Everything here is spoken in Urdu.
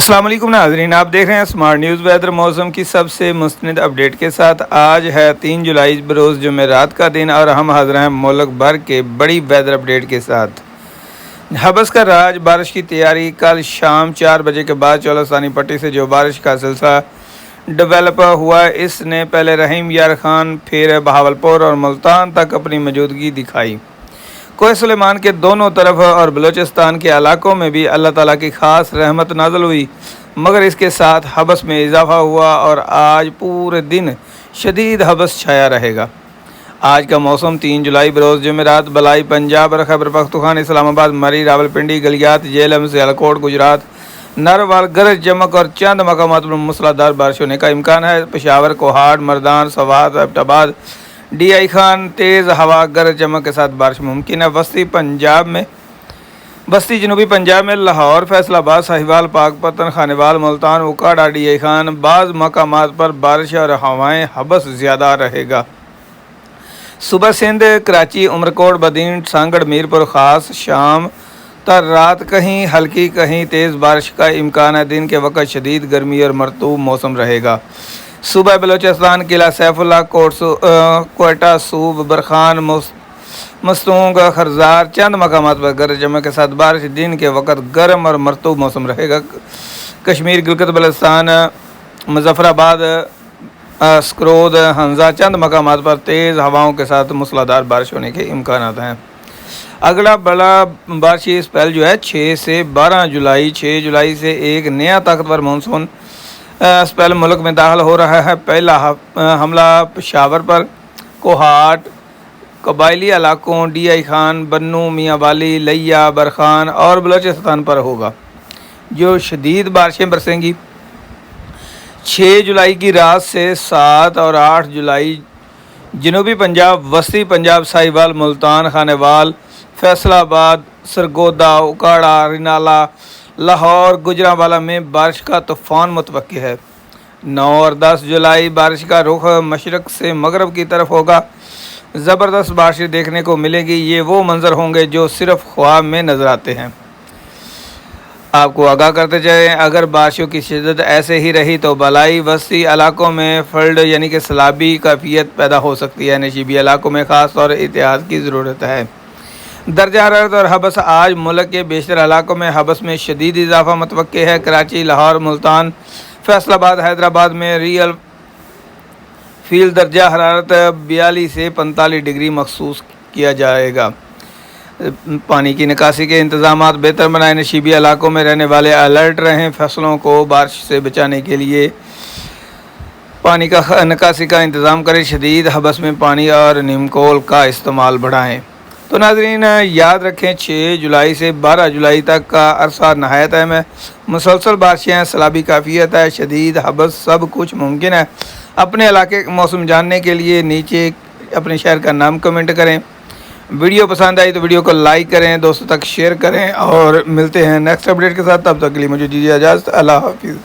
السلام علیکم ناظرین، آپ دیکھ رہے ہیں اسمارٹ نیوز ویدر موسم کی سب سے مستند اپڈیٹ کے ساتھ۔ آج ہے 3 جولائی بروز جمعرات کا دن اور ہم حاضر ہیں ملک بھر کے بڑی ویدر اپڈیٹ کے ساتھ۔ حبس کا راج بارش کی تیاری۔ کل شام 4 بجے کے بعد چولستانی پٹی سے جو بارش کا سلسلہ ڈیولپ ہوا، اس نے پہلے رحیم یار خان پھر بہاولپور اور ملتان تک اپنی موجودگی دکھائی۔ کوہ سلیمان کے دونوں طرف اور بلوچستان کے علاقوں میں بھی اللہ تعالیٰ کی خاص رحمت نازل ہوئی، مگر اس کے ساتھ حبس میں اضافہ ہوا اور آج پورے دن شدید حبس چھایا رہے گا۔ آج کا موسم 3 جولائی بروز جمعرات بلائی پنجاب اور خیبر پختونخوا، اسلام آباد، مری، راولپنڈی، گلیات، جہلم، سیالکوٹ، گجرات، ناروال گرج چمک اور چند مقامات پر موسلادھار بارش ہونے کا امکان ہے۔ پشاور، کوہاٹ، مردان، سوات، ایبٹ آباد، ڈی آئی خان تیز ہوا گرج چمک کے ساتھ بارش ممکن ہے۔ وسطی جنوبی پنجاب میں لاہور، فیصل آباد، ساہیوال، پاک پتن، خانیوال، ملتان، اوکاڑا، ڈی آئی خان بعض مقامات پر بارش اور ہوائیں حبس زیادہ رہے گا۔ صبح سندھ، کراچی، عمرکوٹ، بدین، سانگڑ، میرپور خاص، شام تا رات کہیں ہلکی کہیں تیز بارش کا امکان ہے۔ دن کے وقت شدید گرمی اور مرطوب موسم رہے گا۔ صوبہ بلوچستان، قلعہ سیف اللہ، کوئٹہ، صوب، برخان، مستونگ، خرزار چند مقامات پر گرج چمک کے ساتھ بارش۔ دن کے وقت گرم اور مرطوب موسم رہے گا۔ کشمیر، گلگت بلتستان، مظفر آباد، سکرود، ہنزا چند مقامات پر تیز ہواؤں کے ساتھ موسلادھار بارش ہونے کے امکانات ہیں۔ اگلا بڑا بارشی اسپیل جو ہے 6 سے 12 جولائی۔ 6 جولائی سے ایک نیا طاقتور مانسون اسپیل ملک میں داخل ہو رہا ہے۔ پہلا حملہ پشاور پر، کوہاٹ، قبائلی علاقوں، ڈی آئی خان، بنو، میاں والی، لیا، برخان اور بلوچستان پر ہوگا، جو شدید بارشیں برسیں گی۔ 6 جولائی کی رات سے 7 اور 8 جولائی جنوبی پنجاب، وسطی پنجاب، ساہیوال، ملتان، خانیوال، فیصل آباد، سرگودا، اوکاڑا، رینالہ، لاہور، گجرانوالہ میں بارش کا طوفان متوقع ہے۔ 9 اور 10 جولائی بارش کا رخ مشرق سے مغرب کی طرف ہوگا۔ زبردست بارشیں دیکھنے کو ملے گی۔ یہ وہ منظر ہوں گے جو صرف خواب میں نظر آتے ہیں۔ آپ کو آگاہ کرتے چلیں، اگر بارشوں کی شدت ایسے ہی رہی تو بالائی وسطی علاقوں میں فلڈ یعنی کہ سیلابی کیفیت پیدا ہو سکتی ہے۔ نشیبی علاقوں میں خاص طور احتیاط کی ضرورت ہے۔ درجہ حرارت اور حبس۔ آج ملک کے بیشتر علاقوں میں حبس میں شدید اضافہ متوقع ہے۔ کراچی، لاہور، ملتان، فیصل آباد، حیدرآباد میں ریئل فیل درجہ حرارت 42 سے 45 ڈگری محسوس کیا جائے گا۔ پانی کی نکاسی کے انتظامات بہتر بنائیں۔ نشیبی علاقوں میں رہنے والے الرٹ رہیں۔ فصلوں کو بارش سے بچانے کے لیے پانی کا نکاسی کا انتظام کریں۔ شدید حبس میں پانی اور نیمکول کا استعمال بڑھائیں۔ تو ناظرین یاد رکھیں، 6 جولائی سے 12 جولائی تک کا عرصہ نہایت اہم ہے۔ مسلسل بارشیں، سیلابی کیفیت ہے، شدید حبس، سب کچھ ممکن ہے۔ اپنے علاقے کا موسم جاننے کے لیے نیچے اپنے شہر کا نام کمنٹ کریں۔ ویڈیو پسند آئی تو ویڈیو کو لائک کریں، دوستوں تک شیئر کریں اور ملتے ہیں نیکسٹ اپڈیٹ کے ساتھ۔ تب تک کے لیے مجھے دیجیے اجازت۔ اللہ حافظ۔